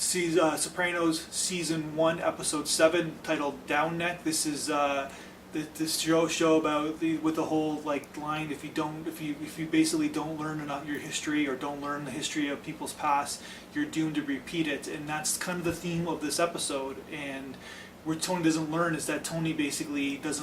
Sopranos season 1, episode 7, titled "Down Neck." This is this show about with the whole like line: if you basically don't learn about your history or don't learn the history of people's past, you're doomed to repeat it. And that's kind of the theme of this episode. And where Tony doesn't learn is that Tony basically it's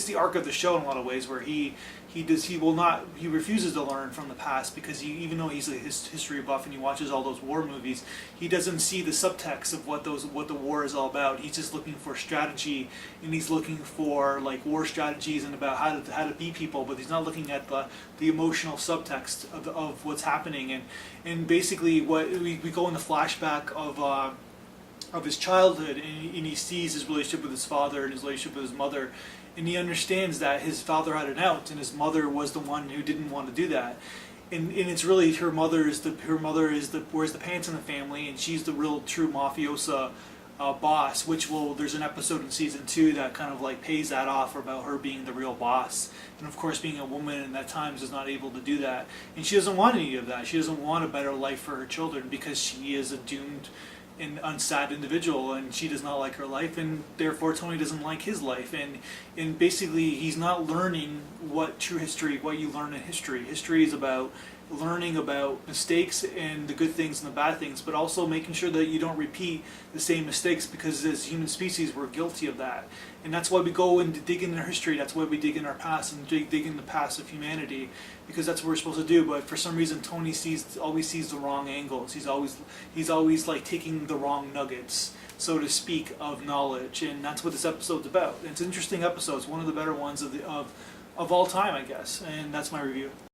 the arc of the show in a lot of ways, where he refuses to learn from the past, because even though he's a history buff and he watches all those war movies, he doesn't see the subtext of what the war is all about. He's just looking for strategy, and he's looking for like war strategies and about how to beat people, but he's not looking at the emotional subtext of what's happening. And basically what we go in the flashback of his childhood, and he sees his relationship with his father and his relationship with his mother, and he understands that his father had an out and his mother was the one who didn't want to do that. And it's really her mother wears the pants in the family, and she's the real true mafiosa boss, there's an episode in season 2 that kind of like pays that off, about her being the real boss, and of course being a woman and at times is not able to do that, and she doesn't want any of that. She doesn't want a better life for her children, because she is a doomed an unsad individual, and she does not like her life, and therefore Tony doesn't like his life. And basically he's not learning what you learn in history. History is about learning about mistakes and the good things and the bad things, but also making sure that you don't repeat the same mistakes, because as human species we're guilty of that. And that's why we go and dig in our history. That's why we dig in our past and dig in the past of humanity, because that's what we're supposed to do. But for some reason Tony always sees the wrong angles. He's always like taking the wrong nuggets, so to speak, of knowledge. And that's what this episode's about. It's an interesting episode. It's one of the better ones of all time, I guess. And that's my review.